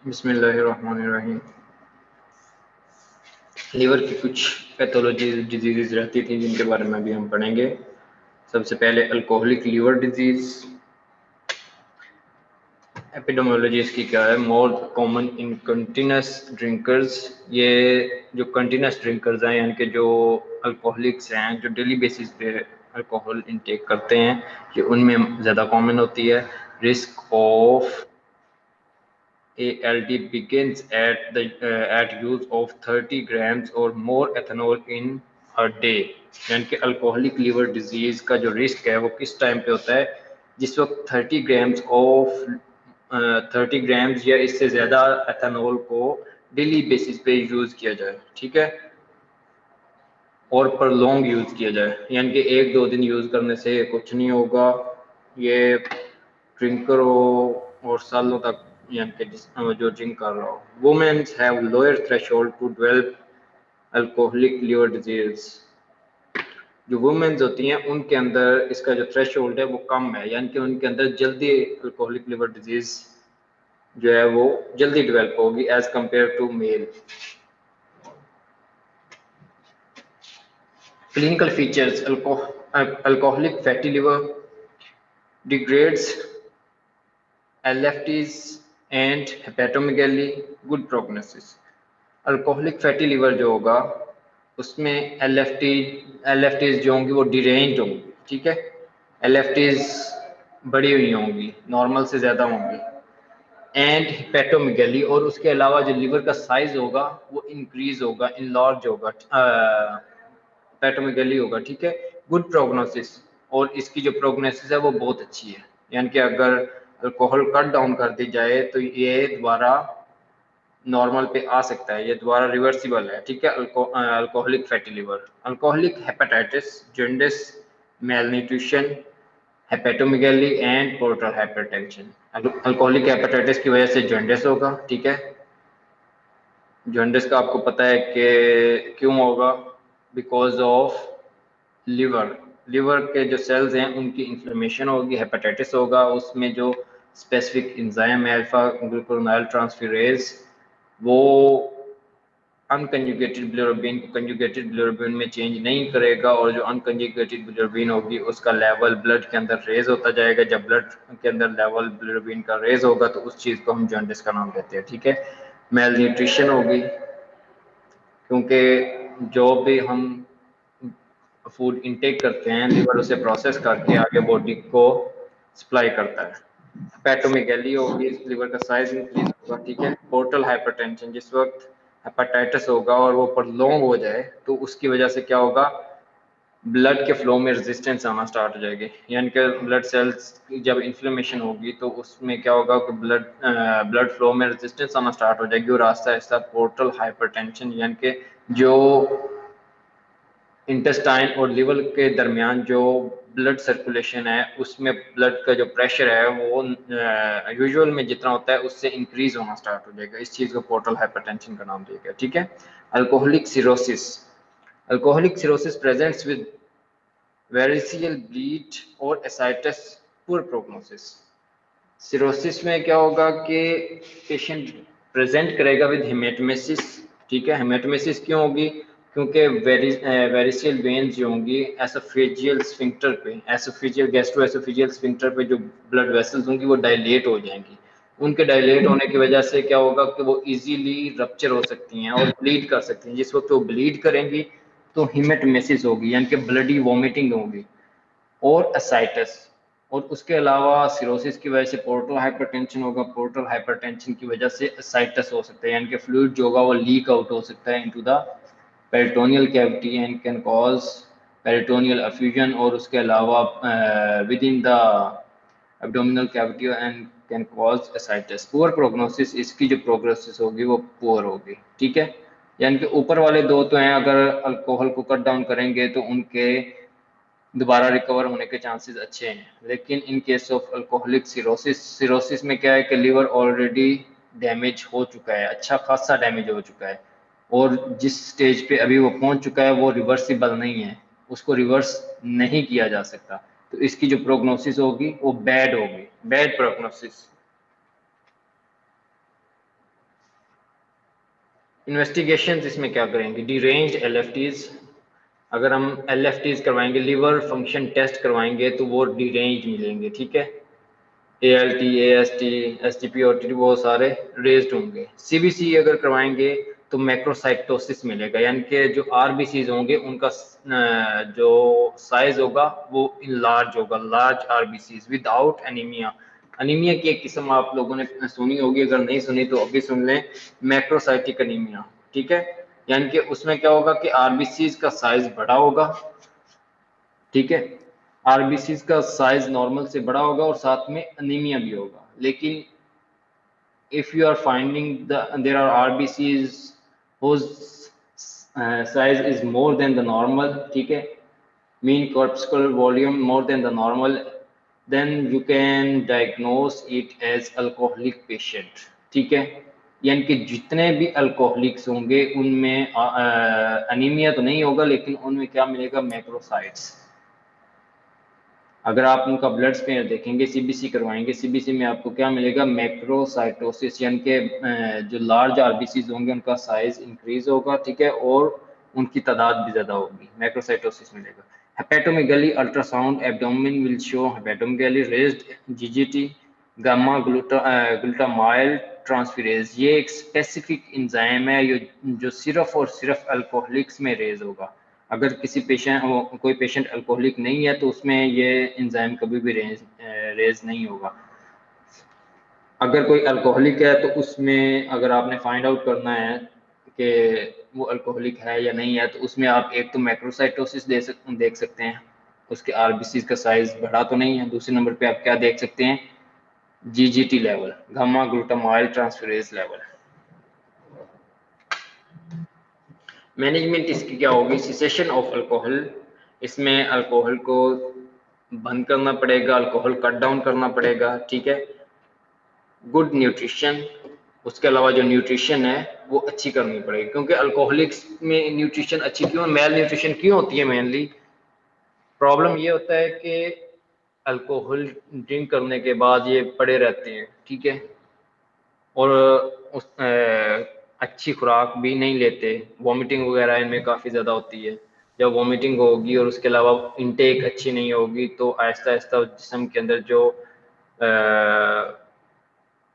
बिस्मिल्लाहिर्रहमानिर्रहीम। लीवर की कुछ पैथोलॉजी डिजीज़ रहती थी जिनके बारे में भी हम पढ़ेंगे। सबसे पहले अल्कोहलिक लीवर डिजीज़। एपिडेमियोलॉजी इसकी क्या है? More common in continuous drinkers. ये जो कंटिन्यूस ड्रिंकर्स हैं यानी कि जो अल्कोहलिक्स हैं जो डेली बेसिस पे अल्कोहल इनटेक करते हैं, ये उनमें ज़्यादा कॉमन होती है। Risk of ALD begins at use of 30 grams or more ethanol in a day। यानी कि अल्कोहलिक लीवर डिजीज का जो रिस्क है वो किस टाइम पे होता है? जिस वक्त 30 ग्राम्स या इससे ज़्यादा एथेनॉल को डेली बेसिस पे यूज़ किया जाए, ठीक है, और पर लॉन्ग यूज़ किया जाए। यानी कि 1-2 दिन यूज़ करने से कुछ नहीं होगा, ये ड्रिंकर हो और सालों तक यानी कि जो ड्रिंक कर रहा हो। Women's have lower threshold to develop alcoholic liver disease. जो वुमेन्स होती हैं उनके अंदर इसका जो थ्रेशोल्ड है वो कम है, यानी कि उनके अंदर जल्दी अल्कोहलिक लीवर डिजीज जो है वो जल्दी डेवलप होगी as compare to male. Clinical features: alcoholic fatty liver degrades LFTs and hepatomegaly, good prognosis। Alcoholic fatty liver जो होगा उसमें LFTs जो होंगी वो डिरेंज होंगी, ठीक है। LFTs बड़ी हुई होंगी, नॉर्मल से ज़्यादा होंगी। एंड हेपेटोमेगैली, और उसके अलावा जो लिवर का साइज होगा वो इंक्रीज होगा, इनलार्ज होगा, हेपेटोमेगैली होगा, ठीक है। गुड प्रोग्नोसिस, और इसकी जो प्रोग्नोसिस है वो बहुत अच्छी है। यानी कि अगर अल्कोहल कट डाउन कर दी जाए तो ये दोबारा नॉर्मल पे आ सकता है, ये दोबारा रिवर्सिबल है, ठीक है। Alcoholic fatty liver. Alcoholic hepatitis, jaundice, malnutrition, hepatomegaly and portal hypertension. Alcoholic hepatitis की वजह से जॉन्डिस होगा, ठीक है। जॉन्डिस का आपको पता है कि क्यों होगा? बिकॉज ऑफ लिवर के जो सेल्स हैं उनकी इन्फ्लेमेशन होगी, हेपेटाइटिस होगा, उसमें जो स्पेसिफिक एंजाइम है अल्फा ग्लूकोनाइल ट्रांसफेरेज, वो अनकंजुगेटेड बिलिरुबिन को कंजुगेटेड बिलिरुबिन में चेंज नहीं करेगा, और जो अनकंजुगेटेड बिलिरुबिन होगी उसका लेवल ब्लड के अंदर रेज होता जाएगा। जब ब्लड के अंदर लेवल बिलिरुबिन का रेज होगा तो उस चीज़ को हम जॉन्डिस का नाम देते हैं, ठीक है। मेल न्यूट्रिशन होगी, क्योंकि जो भी हम फूड इनटेक करते हैं लिवर उसे प्रोसेस करके आगे बॉडी को सप्लाई करता है। हेपेटोमेगैली होगी, लिवर का साइज इंक्रीज होगा, ठीक है। पोर्टल हाइपरटेंशन, जिस वक्त हेपेटाइटिस होगा और वो प्रोलॉन्ग हो जाए तो उसकी वजह से क्या होगा? ब्लड के फ्लो में रेजिस्टेंस आना स्टार्ट हो जाएगी। यानी कि ब्लड सेल्स जब इन्फ्लेमेशन होगी तो उसमें क्या होगा कि ब्लड फ्लो में रेजिस्टेंस आना स्टार्ट हो जाएगी, और आहिस्ता आहिस्ता पोर्टल हाइपरटेंशन यानी कि जो इंटेस्टाइन और लिवर के दरमियान जो ब्लड सर्कुलेशन है उसमें ब्लड का जो प्रेशर है वो यूजुअल में जितना होता है उससे इंक्रीज होना स्टार्ट हो जाएगा। इस चीज़ को पोर्टल हाइपरटेंशन का नाम दिया गया, ठीक है। Alcoholic cirrhosis presents with variceal bleed और एसाइटिस, पुअर प्रोग्नोसिस। सिरोसिस में क्या होगा कि पेशेंट प्रेजेंट करेगा विद हेमेटोमेसिस, ठीक है। हेमेटोमेसिस क्यों होगी? क्योंकि वेरिसियल वेन्स जो होंगी एसोफेजियल स्फिंक्टर पे, एसोफेजियल गैस्ट्रो एसोफेजियल स्फिंक्टर पे जो ब्लड वेसल्स होंगी वो डायलेट हो जाएंगी। उनके डायलेट होने की वजह से क्या होगा कि वो इजीली रप्चर हो सकती हैं और ब्लीड कर सकती हैं। जिस वक्त वो ब्लीड करेंगी तो हेमेटोमेसिस होगी, यानी कि ब्लडी वॉमिटिंग होगी, और एसाइटिस। और उसके अलावा सिरोसिस की वजह से पोर्टल हाइपरटेंशन होगा, पोर्टल हाइपरटेंशन की वजह से एसाइटिस हो सकता है, यानी कि फ्लूइड जो होगा वो लीक आउट हो सकता है into the peritoneal cavity and can cause peritoneal effusion, और उसके अलावा with in the abdominal cavity and can cause ascites. Poor prognosis, इसकी जो प्रोग्नोसिस होगी वो पुअर होगी, ठीक है। यानी कि ऊपर वाले दो तो हैं, अगर अल्कोहल को कट डाउन करेंगे तो उनके दोबारा रिकवर होने के चांसेस अच्छे हैं। लेकिन इन केस ऑफ अल्कोहलिक सिरोसिस में क्या है कि लिवर ऑलरेडी डैमेज हो चुका है, अच्छा खासा डैमेज हो चुका है, और जिस स्टेज पे अभी वो पहुंच चुका है वो रिवर्सिबल नहीं है, उसको रिवर्स नहीं किया जा सकता। तो इसकी जो प्रोग्नोसिस होगी वो बैड होगी, बैड प्रोग्नोसिस। इन्वेस्टिगेशन इसमें क्या करेंगे, डिरेंज्ड एलएफटीज, अगर हम एलएफटीज करवाएंगे, लिवर फंक्शन टेस्ट करवाएंगे तो वो डिरेंज्ड मिलेंगे, ठीक है। एएलटी, एएसटी, एसटीपी और वो सारे रेज्ड होंगे। सीबीसी अगर करवाएंगे तो मैक्रोसाइटोसिस मिलेगा, यानी कि जो आरबीसीज होंगे उनका जो साइज होगा वो लार्ज होगा, large RBCs without anaemia. Anaemia की एक किस्म आप लोगों ने सुनी होगी, अगर नहीं सुनी तो अभी सुन लें, मैक्रोसाइटिक अनीमिया, ठीक है। यानी कि उसमें क्या होगा कि आरबीसीज का साइज बड़ा होगा, ठीक है, आरबीसीज का साइज नॉर्मल से बड़ा होगा और साथ में अनीमिया भी होगा। लेकिन if you are finding there are RBCs whose size is more than the normal, ठीक है, mean corpuscle volume more than the normal, then you can diagnose it as alcoholic patient, ठीक है। यानी कि जितने भी अल्कोहलिक्स होंगे उनमें अनीमिया तो नहीं होगा, लेकिन उनमें क्या मिलेगा, मैक्रोसाइट्स। अगर आप उनका ब्लड स्मेयर देखेंगे, सीबीसी करवाएंगे, सीबीसी में आपको क्या मिलेगा, मैक्रोसाइटोसिस, यानी कि जो लार्ज आरबीसीज होंगे उनका साइज इंक्रीज होगा, ठीक है, और उनकी तादाद भी ज्यादा होगी, मैक्रोसाइटोसिस मिलेगा। Hepatomegaly ultrasound abdomen will show hepatomegaly, raised GGT, gamma glutamyl transferase, ये एक स्पेसिफिक एंजाइम है जो सिर्फ और सिर्फ अल्कोहलिक्स में रेज होगा। अगर किसी पेशेंट कोई पेशेंट अल्कोहलिक नहीं है तो उसमें ये एंजाइम कभी भी रेज नहीं होगा। अगर कोई अल्कोहलिक है तो उसमें अगर आपने फाइंड आउट करना है कि वो अल्कोहलिक है या नहीं है, तो उसमें आप एक तो मैक्रोसाइटोसिस देख सकते हैं, उसके आरबीसी का साइज बढ़ा तो नहीं है। दूसरे नंबर पे आप क्या देख सकते हैं, GGT level, gamma glutamyl transferase level. Management इसकी क्या होगी, सिसेशन ऑफ अल्कोहल, इसमें अल्कोहल को बंद करना पड़ेगा, अल्कोहल कट डाउन करना पड़ेगा, ठीक है। गुड न्यूट्रिशन, उसके अलावा जो न्यूट्रिशन है वो अच्छी करनी पड़ेगी, क्योंकि अल्कोहलिक्स में न्यूट्रिशन अच्छी क्यों, मेल न्यूट्रिशन क्यों होती है, मेनली प्रॉब्लम ये होता है कि अल्कोहल ड्रिंक करने के बाद ये पड़े रहते हैं, ठीक है, और उस अच्छी खुराक भी नहीं लेते, वॉमिटिंग वगैरह इनमें काफ़ी ज़्यादा होती है। जब वॉमिटिंग होगी और उसके अलावा इनटेक अच्छी नहीं होगी तो आहिस्ता आहिस्ता जिस्म के अंदर जो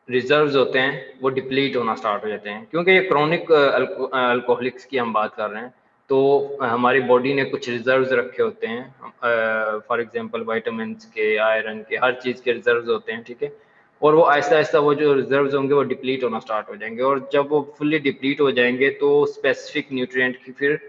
रिजर्व्स होते हैं वो डिप्लीट होना स्टार्ट हो जाते हैं, क्योंकि ये क्रोनिक अल्कोहलिक्स की हम बात कर रहे हैं। तो हमारी बॉडी ने कुछ रिजर्व्स रखे होते हैं, फॉर एग्जांपल विटामिन के, आयरन के, हर चीज़ के रिजर्व्स होते हैं, ठीक है। और वो आहिस्ता आहिस्ता वो जो रिजर्व्स होंगे वो डिप्लीट होना स्टार्ट हो जाएंगे, और जब वो फुल्ली डिप्लीट हो जाएंगे तो स्पेसिफिक न्यूट्रिएंट की फिर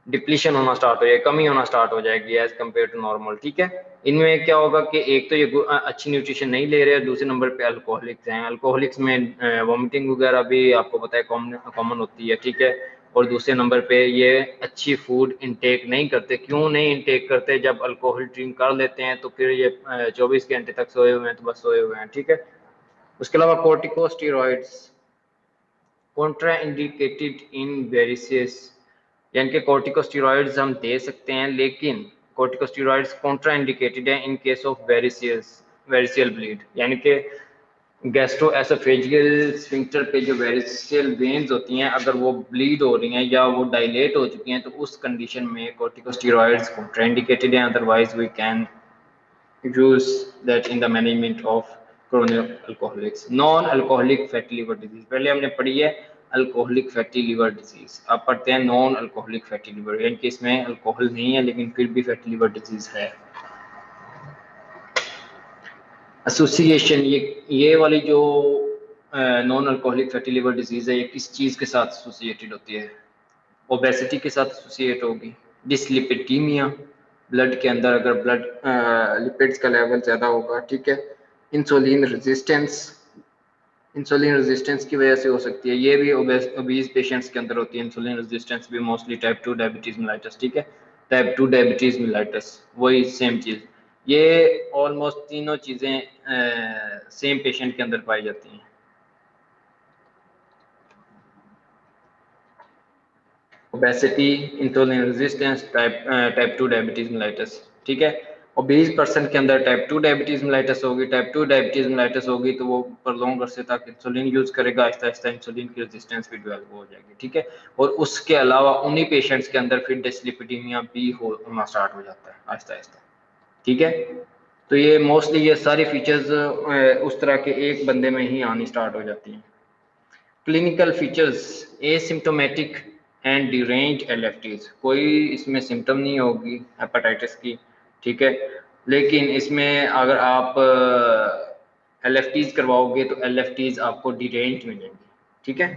डिप्लीशन होना स्टार्ट हो जाएगी, कमी होना स्टार्ट हो जाएगी एज कम्पेयर टू नॉर्मल, ठीक है। इनमें क्या होगा कि एक तो ये अच्छी न्यूट्रिशन नहीं ले रहे, दूसरे नंबर पे अल्कोहलिक्स हैं, अल्कोहलिक्स में वॉमिटिंग वगैरह भी आपको पता है कॉमन होती है, ठीक है। और दूसरे नंबर पे ये अच्छी फूड इनटेक नहीं करते। क्यों नहीं इनटेक करते, जब अल्कोहल ड्रिंक कर लेते हैं तो फिर ये 24 घंटे तक सोए हुए हैं तो बस सोए हुए हैं, ठीक है। उसके अलावा corticosteroids Contra indicated in varices, यानी कि कोर्टिकोस्टेरॉइड्स हम दे सकते हैं, लेकिन कोर्टिकोस्टेरॉइड्स कॉन्ट्रा इंडिकेटेड है इन केस ऑफ वेरिसियल ब्लीड, यानी कि गैस्ट्रोएसोफेजियल स्फिंक्टर पे जो वेरिसियल वेन्स होती हैं अगर वो ब्लीड हो रही हैं या वो डायलेट हो चुकी हैं तो उस कंडीशन में कोर्टिकोस्टेरॉइड्स कॉन्ट्रा इंडिकेटेड है। Otherwise we can use that in the management of chronic alcoholics। Non alcoholic fatty liver disease, पहले हमने पढ़ी है अल्कोहलिक फैटी लिवर डिजीज, अब पढ़ते हैं नॉन अल्कोहलिक फैटी लिवर, यानी कि इसमें अल्कोहल नहीं है लेकिन फिर भी फैटी लिवर डिजीज है। एसोसिएशन, ये वाली जो non alcoholic fatty liver disease है ये किस चीज के साथ एसोसिएटेड होती है, ओबेसिटी के साथ एसोसिएट होगी, डिसलिपिडीमिया, ब्लड के अंदर अगर ब्लड लिपिड्स का लेवल ज़्यादा होगा, ठीक है। इंसुलिन रेजिस्टेंस, इंसुलिन रेजिस्टेंस की वजह से हो सकती है, ये भी ओबीज पेशेंट्स के अंदर होती है। इंसुलिन रेजिस्टेंस भी मोस्टली टाइप 2 डायबिटीज मिलाइटस, ठीक है, टाइप 2 डायबिटीज मिलाइटस वही सेम चीज़, ये ऑलमोस्ट तीनों चीज़ें सेम पेशेंट के अंदर पाई जाती हैं। Obesity, insulin resistance, type 2 diabetes mellitus, ठीक है। ओबीज पर्सन के अंदर टाइप 2 डायबिटीज मेलाइटस होगी। टाइप 2 डायबिटीज मेलाइटस होगी तो वो प्रॉन्ग अरसे तक इंसुलिन यूज करेगा, आहिस्ता आहिस्ता इंसुलिन की रेजिस्टेंस भी डेवलप हो जाएगी, ठीक है। और उसके अलावा उन्हीं पेशेंट्स के अंदर फिर डिसलिपिडीमिया भी होना स्टार्ट हो जाता है आहिस्ता आहिस्ता, ठीक है। तो ये मोस्टली ये सारी फीचर्स उस तरह के एक बंदे में ही आनी स्टार्ट हो जाती हैं। Clinical features asymptomatic and deranged LFTs, कोई इसमें सिम्टम नहीं होगी हेपेटाइटिस की, ठीक है। लेकिन इसमें अगर आप एलएफटीज करवाओगे तो एलएफटीज आपको डिरेंज्ड मिलेंगी, ठीक है।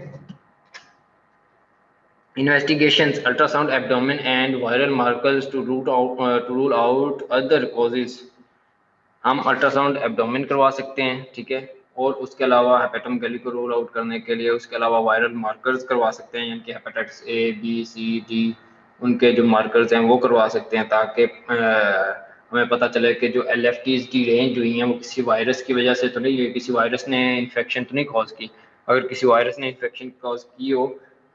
Investigations, ultrasound abdomen and viral markers to rule out other causes. हम अल्ट्रासाउंड एब्डोमेन करवा सकते हैं, ठीक है। और उसके अलावा हेपेटोमेगाली को रूल आउट करने के लिए उसके अलावा वायरल मार्कर्स करवा सकते हैं, यानी कि hepatitis A B C D उनके जो मार्कर्स हैं वो करवा सकते हैं, ताकि हमें पता चले कि जो एलएफटीज की रेंज हुई हैं वो किसी वायरस की वजह से तो नहीं है, किसी वायरस ने इन्फेक्शन तो नहीं कॉज की। अगर किसी वायरस ने इन्फेक्शन कॉज की हो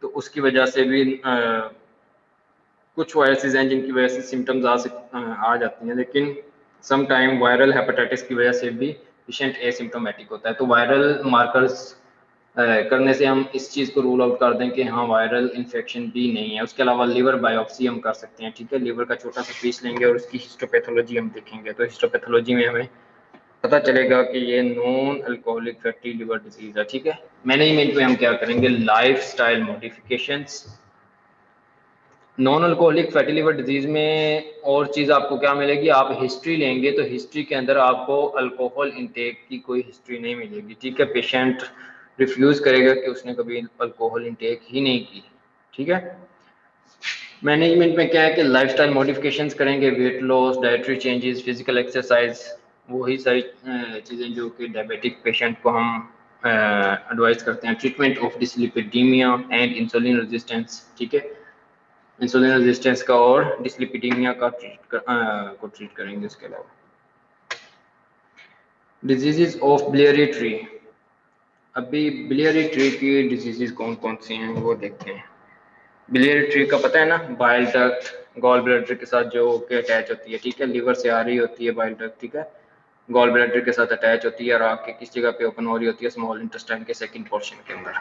तो उसकी वजह से भी कुछ वायरसेस हैं जिनकी वजह से सिम्टम्स आ जाती हैं, लेकिन सम टाइम वायरल हेपेटाइटिस की वजह से भी पेशेंट एसिम्टोमेटिक होता है। तो वायरल मार्कर्स करने से हम इस चीज़ को रूल आउट कर दें कि हाँ वायरल इन्फेक्शन भी नहीं है। उसके अलावा लीवर बायोप्सी हम कर सकते हैं, ठीक है। लीवर का छोटा सा पीस लेंगे और उसकी हिस्टोपैथोलॉजी हम देखेंगे, तो हिस्टोपैथोलॉजी में हमें पता चलेगा कि ये non alcoholic fatty liver disease है, ठीक है। मैनेजमेंट में हम क्या करेंगे, life style modifications. Non alcoholic fatty liver disease में और चीज़ आपको क्या मिलेगी, आप हिस्ट्री लेंगे तो हिस्ट्री के अंदर आपको अल्कोहल इंटेक की कोई हिस्ट्री नहीं मिलेगी, ठीक है। पेशेंट रिफ्यूज करेगा कि उसने कभी अल्कोहल इंटेक ही नहीं की, ठीक है। मैनेजमेंट में क्या है कि लाइफस्टाइल मॉडिफिकेशंस करेंगे, weight loss, dietary changes, physical exercise, वही सारी चीज़ें जो कि डायबिटिक पेशेंट को हम एडवाइस करते हैं। Treatment of dyslipidaemia and insulin resistance, ठीक है। इंसुलिन रेजिस्टेंस का और डिसलिपिडीमिया का ट्रीट करेंगे। उसके अलावा डिजीजेस ऑफ बिलियरी ट्री, अभी बिलियरी ट्री की डिजीजेस कौन कौन सी हैं वो देखते हैं। बिलियरी ट्री का पता है ना, बाइल डक्ट गॉल ब्लैडर के साथ जो के अटैच होती है, ठीक है। लीवर से आ रही होती है बाइल डक्ट, ठीक है। गॉल ब्लैडर के साथ अटैच होती है और आके किस जगह पे ओपन हो रही होती है, स्मॉल इंटेस्टाइन के सेकंड पोर्शन के अंदर।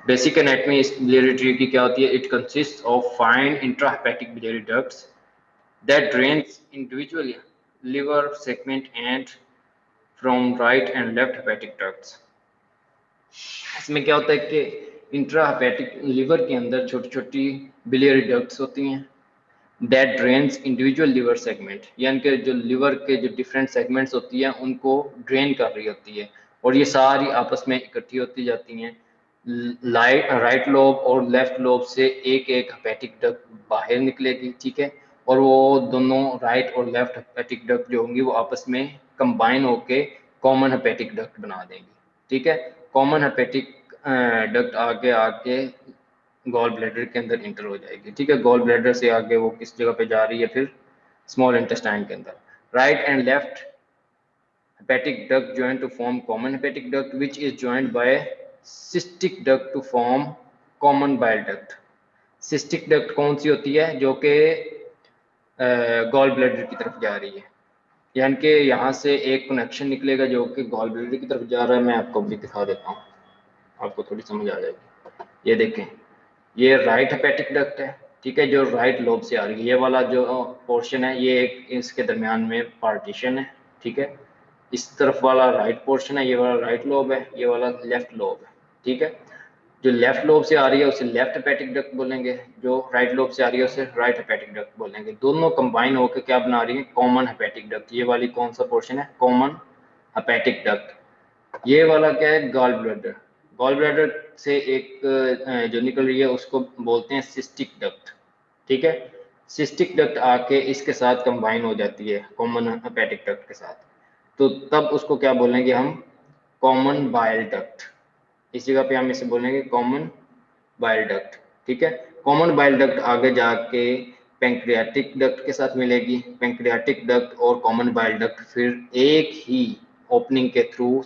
बेसिक एनाटमी इस बिलियरी ट्री की क्या होती है, it consist of fine intrahepatic biliary ducts that drains individually liver segment and from right and left hepatic ducts। इसमें क्या होता है कि इंट्राहेपेटिक लिवर के अंदर छोटी छोटी बिलियरी डक्ट्स होती हैं, that drains individual liver segment, यानी कि जो लिवर के जो डिफरेंट सेगमेंट्स होती हैं उनको ड्रेन कर रही होती है, और ये सारी आपस में इकट्ठी होती जाती हैं। राइट लोब और लेफ्ट लोब से एक एक हेपेटिक डक्ट बाहर निकलेगी, ठीक है। और वो दोनों राइट और लेफ्ट हेपेटिक डक्ट जो होंगी वो आपस में कंबाइन होके कॉमन हेपेटिक डक्ट बना देंगी, ठीक है। कॉमन हेपेटिक डक्ट आगे आके गॉल ब्लैडर के अंदर इंटर हो जाएगी, ठीक है। गॉल ब्लैडर से आगे वो किस जगह पे जा रही है, फिर स्मॉल इंटेस्टाइन के अंदर। Right and left hepatic duct join to form common hepatic duct which is joined by cystic duct to form common bile duct। cystic duct कौन सी होती है, जो कि गॉल ब्लैडर की तरफ जा रही है, यानी कि यहाँ से एक कनेक्शन निकलेगा जो कि गॉल ब्लैडर की तरफ जा रहा है। मैं आपको भी दिखा देता हूँ, आपको थोड़ी समझ आ जाएगी। ये देखें, ये राइट हेपेटिक डक्ट है, ठीक है, जो राइट लोब से आ रही है। ये वाला जो पोर्शन है ये एक इसके दरमियान में पार्टीशन है, ठीक है। इस तरफ वाला राइट पोर्शन है, ये वाला राइट लोब है, ये वाला लेफ्ट लोब है, ठीक है। जो लेफ्ट लोब से आ रही है उसे लेफ्ट हेपेटिक डक्ट बोलेंगे, जो राइट लोब से आ रही है उसे राइट हेपेटिक डक्ट बोलेंगे। दोनों कंबाइन होकर क्या बना रही है, कॉमन हेपेटिक डक्ट। ये वाली कौन सा पोर्शन है, कॉमन हेपेटिक डक्ट। ये वाला क्या है, गॉल ब्लैडर। गॉल ब्लैडर से एक जो निकल रही है उसको बोलते हैं सिस्टिक डक्ट, ठीक है। सिस्टिक डक्ट आके इसके साथ कंबाइन हो जाती है कॉमन हेपेटिक डक्ट के साथ, तो तब उसको क्या बोलेंगे हम, कॉमन बाइल डक्ट। इस जगह पे हम इसे बोलेंगे कॉमन बाइल डक्ट, ठीक है। कॉमन बाइल डक्ट आगे जाके पैंक्रियाटिक डक्ट के साथ मिलेगी। पैंक्रियाटिक डक्ट और कॉमन बाइल डक्ट फिर एक ही ओपनिंग के through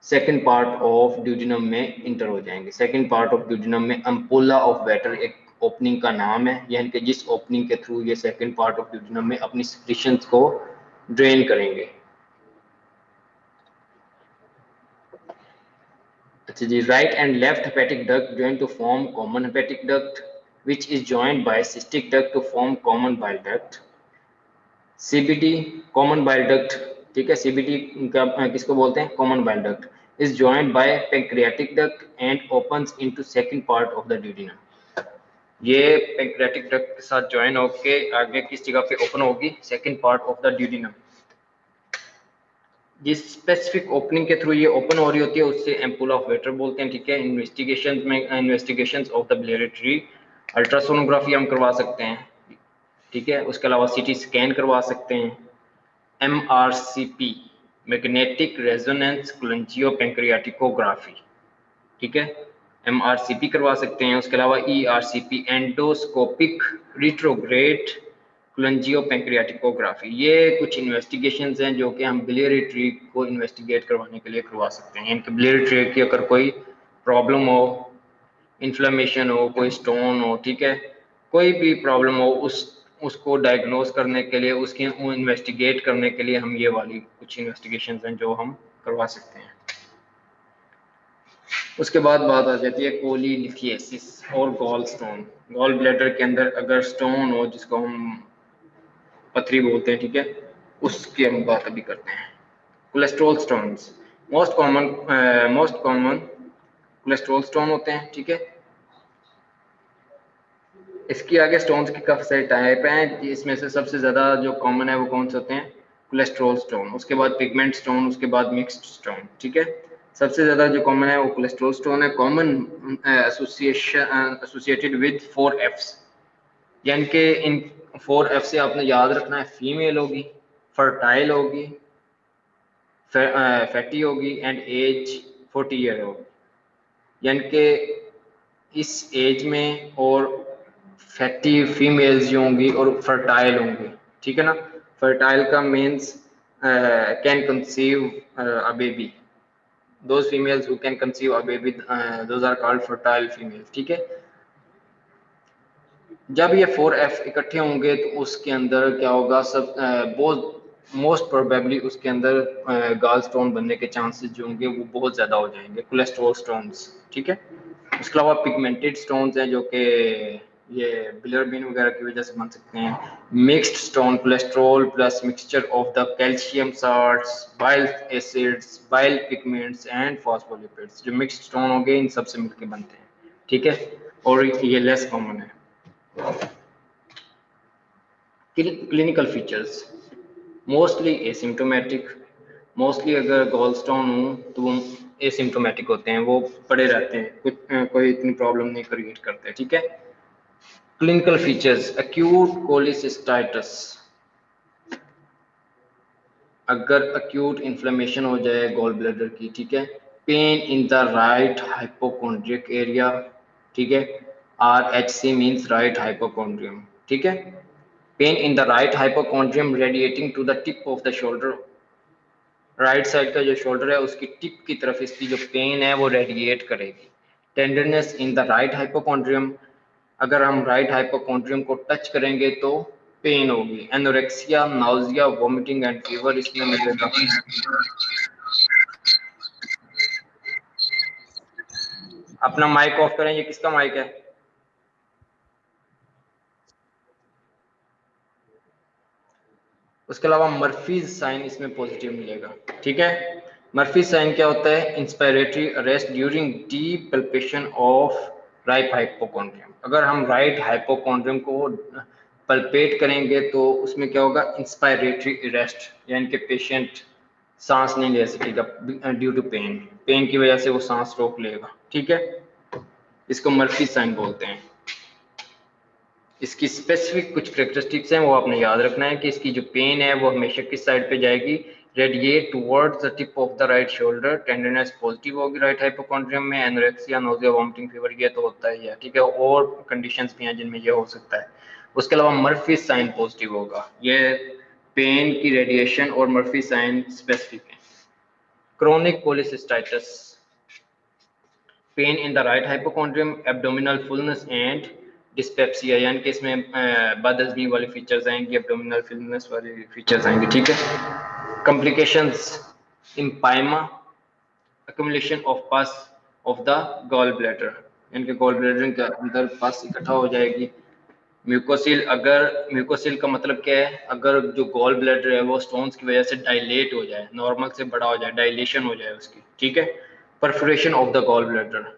second part of duodenum में इंटर हो जाएंगे। सेकेंड पार्ट ऑफ ड्यूडिनम में अम्पुला ऑफ वेटर एक ओपनिंग का नाम है, यानी कि जिस ओपनिंग के थ्रू ये सेकेंड पार्ट ऑफ ड्यूडिनम में अपनी सिक्रीशंस को ड्रेन करेंगे। अच्छा जी, right and left hepatic duct join to form common hepatic duct which is joined by cystic duct to form common bile duct. CBD common bile duct, ठीक है, CBD किसको बोलते हैं, common bile duct, is joined by pancreatic duct and opens into second part of the duodenum. ये pancreatic duct के साथ join होके आगे किस जगह पे ओपन होगी, second part of the duodenum. जिस स्पेसिफिक ओपनिंग के थ्रू ये ओपन हो रही होती है उससे एम्पुल ऑफ वेटर बोलते हैं, ठीक है। Investigations of the biliary tree, ultrasonography हम करवा सकते हैं, ठीक है। उसके अलावा सीटी स्कैन करवा सकते हैं, MRCP मैग्नेटिक रेजोनेंस कोलिंजियोपेंक्रियाटिकोग्राफी, ठीक है, MRCP करवा सकते हैं। उसके अलावा ERCP एंडोस्कोपिक रिट्रोग्रेड कोलिंजियोपेंक्रियाटिकोग्राफी। ये कुछ इन्वेस्टिगेशंस हैं जो कि हम बिलियरी ट्री को इन्वेस्टिगेट करवाने के लिए करवा सकते हैं। इनके बिलियरी ट्री की अगर कोई प्रॉब्लम हो, इन्फ्लेमेशन हो, कोई स्टोन हो, ठीक है, कोई भी प्रॉब्लम हो, उसको डायग्नोज करने के लिए, उसकी इन्वेस्टिगेट करने के लिए हम ये वाली कुछ इन्वेस्टिगेशंस हैं जो हम करवा सकते हैं। उसके बाद बात आ जाती है कोलीलिथियासिस और गॉल स्टोन। गॉल ब्लैडर के अंदर अगर स्टोन हो, जिसको हम पथरी बोलते हैं, ठीक है, उसकी हम बात अभी करते हैं। Cholesterol stones most common cholesterol stone होते हैं, ठीक है। इसकी आगे स्टोन्स की काफी सारे टाइप हैं, इसमें से सबसे ज्यादा जो कॉमन है वो कौन से होते हैं, कोलेस्ट्रॉल स्टोन, उसके बाद पिगमेंट स्टोन, उसके बाद मिक्स्ड स्टोन, ठीक है। सबसे ज्यादा जो कॉमन है वो कोलेस्ट्रॉल स्टोन है। कॉमन एसोसिएटेड विद 4 Fs, यानी कि इन 4 F से आपने याद रखना है, फीमेल होगी, फर्टाइल होगी, फैटी होगी एंड एज 40 ईयर होगी। यानी कि इस एज में और फैटी फीमेल्स जो होंगी और फर्टाइल होंगी, ठीक है ना। फर्टाइल का means can conceive a baby, those females who can conceive a baby those are called fertile females, ठीक है। जब ये 4F इकट्ठे होंगे तो उसके अंदर क्या होगा, सब बहुत मोस्ट प्रोबेबली उसके अंदर गाल स्टोन बनने के चांसेस जो होंगे वो बहुत ज़्यादा हो जाएंगे, कोलेस्ट्रॉल स्टोन्स, ठीक है। उसके अलावा पिगमेंटेड स्टोन्स हैं जो कि ये बिलियरबिन वगैरह की वजह से बन सकते हैं। Mixed stone, cholesterol plus mixture of the calcium salts, bile acids, bile pigments and phospholipids, जो मिक्स्ड स्टोन हो गए इन सबसे मिलकर बनते हैं, ठीक है। और ये लेस कॉमन है। Clinical features mostly asymptomatic, mostly अगर गॉल स्टोन हो तो वो एसिम्टोमेटिक होते हैं, वो पड़े रहते हैं, कोई इतनी प्रॉब्लम नहीं क्रिएट करते, ठीक है। क्लिनिकल फीचर्स, एक्यूट कोलिसिस्टाइटिस, अगर एक्यूट इन्फ्लेमेशन हो जाए गॉल ब्लैडर की, ठीक है। Pain in the right hypochondriac area, ठीक है, RHC मीन्स राइट हाइपोकोंड्रियम, ठीक है। Pain in the right hypochondrium radiating to the tip of the shoulder, right side का जो शोल्डर है उसकी टिप की तरफ इसकी जो पेन है वो रेडिएट करेगी। Tenderness in the right hypochondrium, अगर हम राइट हाइपोकोंड्रियम को टच करेंगे तो पेन होगी। Anorexia, nausea, vomiting and fever इसमें मिलेगा। अपना माइक ऑफ करें, ये किसका माइक है? उसके अलावा मर्फीज साइन इसमें पॉजिटिव मिलेगा, ठीक है। मर्फीज साइन क्या होता है? Inspiratory arrest during deep palpation of right hypochondrium. अगर हम राइट हाइपोकॉन्ड्रियम को पल्पेट करेंगे तो उसमें क्या होगा? इंस्पायरेटरी अरेस्ट, यानी कि पेशेंट सांस नहीं ले सकेगा ड्यू टू पेन, पेन की वजह से वो सांस रोक लेगा, ठीक है। इसको मर्फी साइन बोलते हैं। इसकी स्पेसिफिक कुछ करेक्टरिस्टिक्स हैं वो आपने याद रखना है कि इसकी जो पेन है वो हमेशा किस साइड पे जाएगी? Radiate towards the tip of the right shoulder. Tenderness positive होगी राइट हाइपोकॉन्ड्रियम में। एनोरेक्सिया, नोजिया, वोमिटिंग, फीवर ये तो होता ही है, ठीक है। और कंडीशंस भी हैं जिनमें ये हो सकता है। उसके अलावा मर्फी साइन पॉजिटिव होगा। ये पेन की रेडिएशन और मर्फी साइन स्पेसिफिक है। Chronic cholecystitis, pain in the right hypochondrium, abdominal fullness and dyspepsia यानी कि इसमें बदहजमी वाली फीचर्स आएंगी, एब्डोमिनल फिल्मनेस वाली फीचर्स आएंगी, ठीक है। Complications, empyema, accumulation of pus of the gall bladder, यानी कि गॉल ब्लैडर के अंदर पस इकट्ठा हो जाएगी। म्यूकोसिल, अगर म्यूकोसिल का मतलब क्या है, अगर जो गॉल ब्लैडर है वो स्टोन्स की वजह से डायलेट हो जाए, नॉर्मल से बड़ा हो जाए, डायलेशन हो जाए उसकी, ठीक है। Perforation of the gall bladder,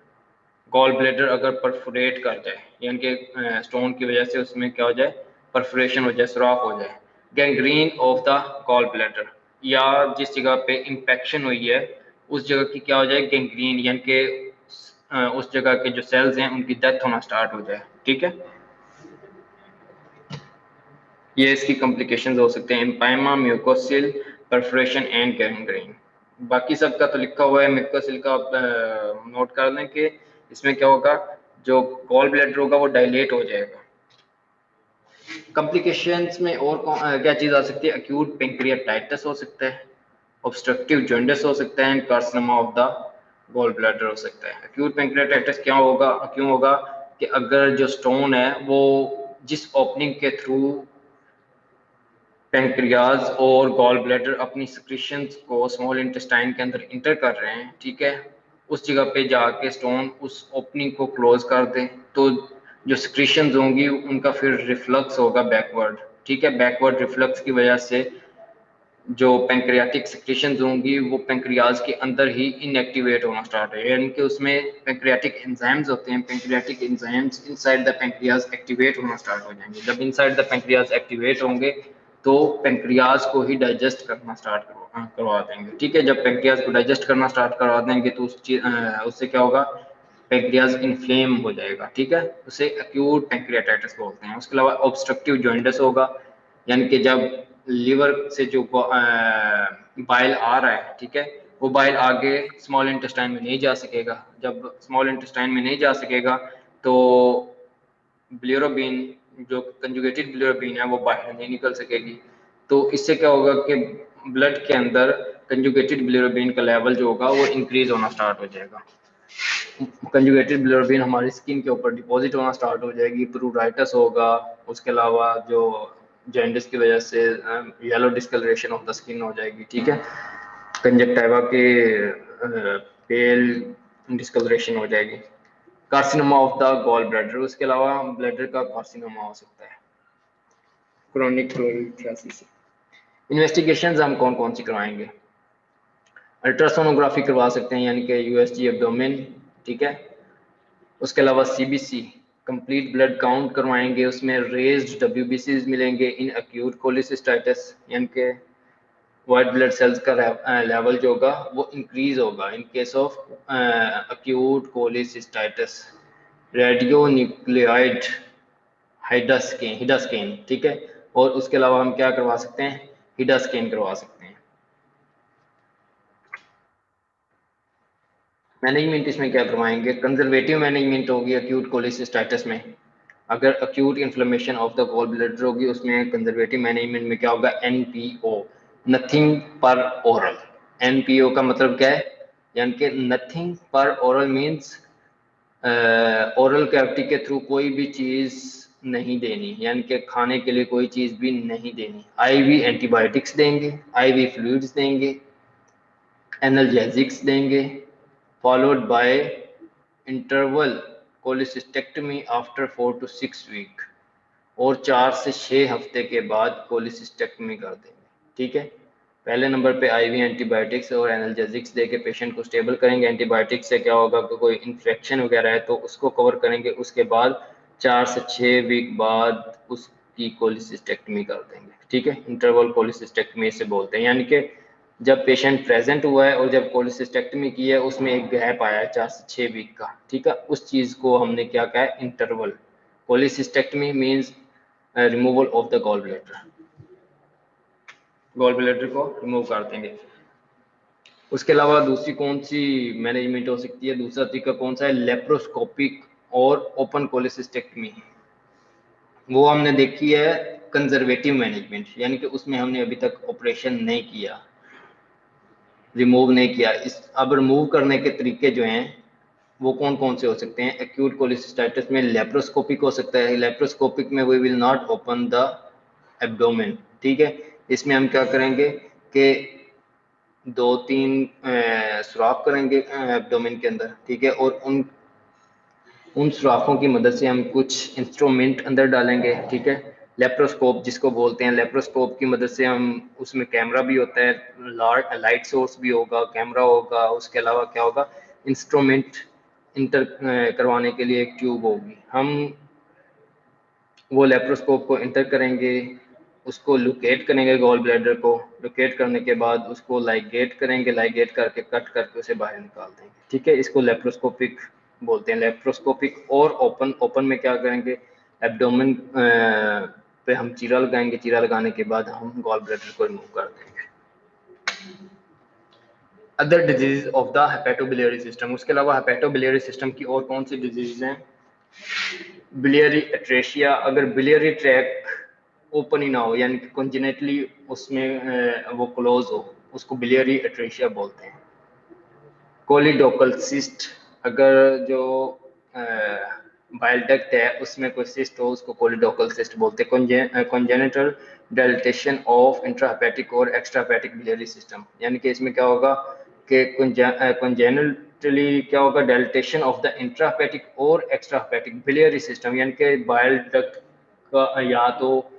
gall bladder अगर परफोरेट कर जाए यानी कि स्टोन की वजह से उसमें क्या हो जाए, परफोरेशन हो जाए, सुराख हो जाए। Gangrene of the gall bladder, या जिस जगह पे इंफेक्शन हुई है उस जगह की क्या हो जाए, गैंग्रीन, यानी कि उस जगह के जो सेल्स हैं उनकी डेथ होना स्टार्ट हो जाए, ठीक है। ये इसकी कॉम्प्लिकेशंस हो सकते हैं, empyema, mucocele, perforation and gangrene. बाकी सबका तो लिखा हुआ है, म्यूकोसिल का नोट कर लें कि इसमें क्या होगा, जो गॉल ब्लैडर होगा वो डायलेट हो जाएगा। कॉम्प्लिकेशंस में और क्या चीज़ आ सकती है, एक्यूट पेंक्रियाटाइटिस हो सकता है, ऑब्स्ट्रक्टिव जॉन्डिस हो सकता है, and carcinoma of the gall bladder हो सकता है। एक्यूट पेंक्रियाटाइटिस क्या होगा, क्यों होगा कि अगर जो स्टोन है वो जिस ओपनिंग के थ्रू पेंक्रियाज और गॉल ब्लैडर अपनी सिक्रीशंस को स्मॉल इंटेस्टाइन के अंदर इंटर कर रहे हैं, ठीक है, उस जगह पे जाके स्टोन उस ओपनिंग को क्लोज कर दे तो जो सिक्रीशंस होंगी उनका फिर रिफ्लक्स होगा बैकवर्ड, ठीक है। बैकवर्ड रिफ्लक्स की वजह से जो पेंक्रियाटिक सिक्रीशंस होंगी वो पेंक्रियाज के अंदर ही इनएक्टिवेट होना स्टार्ट है, यानी कि उसमें पेंक्रियाटिक एंजाइम्स होते हैं, pancreatic enzymes inside the pancreas activate होना स्टार्ट हो जाएंगे। जब इनसाइड द पेंक्रियाज एक्टिवेट होंगे तो पेंक्रियाज को ही डाइजेस्ट करना स्टार्ट करवा देंगे, ठीक है। जब पेंक्रियाज को डाइजेस्ट करना स्टार्ट करवा देंगे तो उससे क्या होगा, पेंक्रियाज इन्फ्लेम हो जाएगा, ठीक है, उसे एक्यूट पेंक्रियाटाइटिस बोलते हैं। उसके अलावा ऑब्स्ट्रक्टिव जॉन्डिस होगा, यानी कि जब लीवर से जो बाइल आ रहा है, ठीक है, वो बाइल आगे स्मॉल इंटेस्टाइन में नहीं जा सकेगा। जब स्मॉल इंटेस्टाइन में नहीं जा सकेगा तो बिलिरुबिन, जो कंजुगेटेड बिलिरुबिन है, वो बाहर नहीं निकल सकेगी। तो इससे क्या होगा कि ब्लड के अंदर कंजुगेटेड बिलिरुबिन का लेवल जो होगा वो इंक्रीज होना स्टार्ट हो जाएगा। कंजुगेटेड बिलिरुबिन हमारी स्किन के ऊपर डिपॉजिट होना स्टार्ट हो जाएगी, प्रूराइटिस होगा। उसके अलावा जो जॉन्डिस की वजह से yellow discoloration of the skin हो जाएगी, ठीक है, कंजक्टिवा के पेल डिस्कलरेशन हो जाएगी। Carcinoma of the gall bladder, उसके अलावा ब्लैडर का कार्सिनोमा हो सकता है क्रोनिक क्लोरीथियासिस। इन्वेस्टिगेशंस हम कौन कौन सी करवाएंगे, अल्ट्रासोनोग्राफी करवा सकते हैं यानी कि यूएसजी एब्डोमेन, ठीक है। उसके अलावा सीबीसी कंप्लीट ब्लड काउंट करवाएंगे, उसमें रेज्ड डब्ल्यूबीसी मिलेंगे इन एक्यूट कोलिसिस्टाइटिस, यानी कि वाइट ब्लड सेल्स का लेवल जो होगा वो इंक्रीज होगा in case of acute cholecystitis. Radionuclide HIDA scan, ठीक है। और उसके अलावा हम क्या करवा सकते हैं, हिडास्केन करवा सकते हैं। मैनेजमेंट इसमें क्या करवाएंगे, कंजर्वेटिव मैनेजमेंट होगी एक्यूट कोलिसिस्टाइटिस में। अगर acute inflammation of the gall bladder होगी उसमें कंजर्वेटिव मैनेजमेंट में क्या होगा, NPO, nothing per oral. NPO का मतलब क्या है, यानी कि nothing per oral means oral cavity के थ्रू कोई भी चीज नहीं देनी, यानी कि खाने के लिए कोई चीज भी नहीं देनी। आईवी एंटीबायोटिक्स देंगे, आईवी फ्लूइड्स देंगे, एनाल्जेसिक्स देंगे, followed by interval cholecystectomy after 4 to 6 week, और 4 से 6 हफ्ते के बाद कोलिसिस्टेक्टमी कर देंगे, ठीक है। पहले नंबर पे आईवी एंटीबायोटिक्स और एनाल्जेसिक्स दे के पेशेंट को स्टेबल करेंगे। एंटीबायोटिक्स से क्या होगा कि कोई इन्फेक्शन वगैरह है तो उसको कवर करेंगे, उसके बाद 4 से 6 वीक बाद उसकी कोलिसिस्टेक्टमी कर देंगे, ठीक है। इंटरवल कोलिसिस्टेक्टमी से बोलते हैं, यानी कि जब पेशेंट प्रेजेंट हुआ है और जब कोलिसिस्टेक्टमी की है उसमें एक गैप आया है 4 से 6 वीक का, ठीक है, उस चीज़ को हमने क्या कहा है, interval cholecystectomy means removal of the gall bladder, gall bladder को रिमूव कर देंगे। उसके अलावा दूसरी कौन सी मैनेजमेंट हो सकती है, दूसरा तरीका कौन सा है, लेप्रोस्कोपिक और ओपन कोलिसिस्टेक्टमी। वो हमने देखी है कंजर्वेटिव मैनेजमेंट, यानी कि उसमें हमने अभी तक ऑपरेशन नहीं किया, रिमूव नहीं किया। इस अब रिमूव करने के तरीके जो हैं वो कौन कौन से हो सकते हैं? एक्यूट कोलिसिस्टाइटिस में लेप्रोस्कोपिक हो सकता है। लेप्रोस्कोपिक में we will not open the abdomen, ठीक है। इसमें हम क्या करेंगे कि 2-3 सुराख करेंगे एब्डोमेन के अंदर, ठीक है, और उन सुराखों की मदद से हम कुछ इंस्ट्रूमेंट अंदर डालेंगे, ठीक है। लेप्रोस्कोप जिसको बोलते हैं, लेप्रोस्कोप की मदद से हम, उसमें कैमरा भी होता है, लाइट सोर्स भी होगा, कैमरा होगा, उसके अलावा क्या होगा, इंस्ट्रूमेंट इंटर करवाने के लिए एक ट्यूब होगी। हम वो लेप्रोस्कोप को इंटर करेंगे, उसको लोकेट करेंगे, गॉल ब्लैडर को लोकेट करने के बाद उसको लाइगेट करेंगे, लाइगेट करके कट करके उसे बाहर निकाल देंगे, ठीक है। इसको लेप्रोस्कोपिक बोलते हैं। लेप्रोस्कोपिक और ओपन में क्या करेंगे, एब्डोमेन पे हम चीरा लगाएंगे, चीरा लगाने के बाद हम गॉल ब्लैडर को रिमूव कर देंगे। Other disease of the hepatobiliary system, उसके अलावा हेपेटोबिलियरी सिस्टम की और कौन सी डिजीज हैं? बिलियरी एट्रेशिया, अगर बिलियरी ट्रैक ओपन ही ना हो, यानी कि कंजेनिटली उसमें वो क्लोज हो, उसको बिलियरी एट्रेशिया बोलते हैं। कोलिडोकल सिस्ट, अगर जो बाइल डक्ट है उसमें कोई सिस्ट हो, उसको कोलिडोकल सिस्ट बोलते हैं। कंजेनिटल डायलेटेशन ऑफ इंट्राहेपेटिक और एक्स्ट्राहेपेटिक बिलियरी सिस्टम, यानी कि इसमें क्या होगा कि कंजेनिटली क्या होगा, डायलेटेशन ऑफ द इंट्राहेपेटिक और एक्स्ट्राहेपेटिक बिलियरी सिस्टम, यानी कि बाइल डक्ट का या तो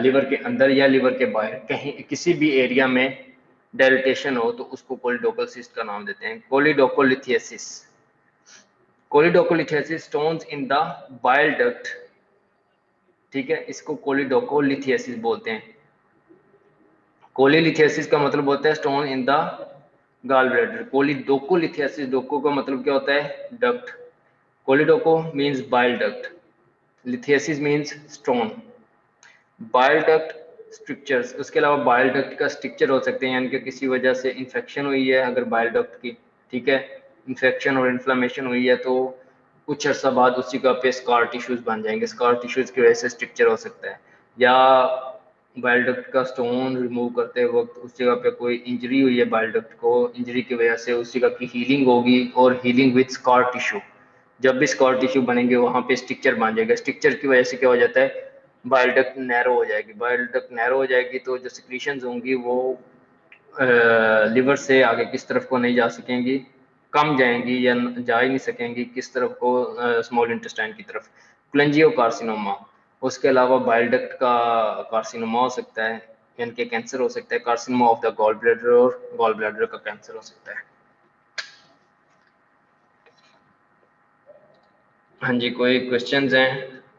लिवर के अंदर या लिवर के बाहर कहीं किसी भी एरिया में डायलिटेशन हो तो उसको कोलिडोकल सिस्ट का नाम देते हैं। Choledocholithiasis, choledocholithiasis stones in the bile duct, ठीक है, इसको कोलिडोकोलिथियासिस बोलते हैं। कोलिलिथियासिस का मतलब होता है stone in the gall bladder. Choledocholithiasis, डोको का मतलब क्या होता है? Duct. Choledocho means bile duct, lithiasis means stone. Bile duct strictures, उसके अलावा बाइल डक्ट का स्ट्रक्चर हो सकते हैं, यानी कि किसी वजह से इन्फेक्शन हुई है अगर बाइल डक्ट की, ठीक है, इन्फेक्शन और इन्फ्लेमेशन हुई है तो कुछ अर्सा बाद उसी जगह पे स्कार टिश्यूज बन जाएंगे, स्कार टिश्यूज की वजह से स्ट्रक्चर हो सकता है। या बाइल डक्ट का स्टोन रिमूव करते वक्त उस जगह पे कोई इंजरी हुई है बाइल डक्ट को, इंजरी की वजह से उस जगह की हीलिंग होगी, और हीलिंग विद स्कार टिश्यू, जब भी स्कार टिश्यू बनेंगे वहां पे स्ट्रक्चर बन जाएगा। स्ट्रक्चर की वजह से क्या हो जाता है, बाइल डक्ट नैरो हो जाएगी। बाइल डक्ट नैरो हो जाएगी तो जो सिक्रीशंस होंगी वो लिवर से आगे किस तरफ को नहीं जा सकेंगी, कम जाएंगी या जा ही नहीं सकेंगी किस तरफ को, स्मॉल इंटेस्टाइन की तरफ। क्लेंजियो कार्सिनोमा, उसके अलावा बाइल डक्ट का कार्सिनोमा हो सकता है, यानी कि कैंसर हो सकता है, carcinoma of the gall bladder, और गॉल ब्लैडर का कैंसर हो सकता है। हाँ जी, कोई क्वेश्चंस हैं?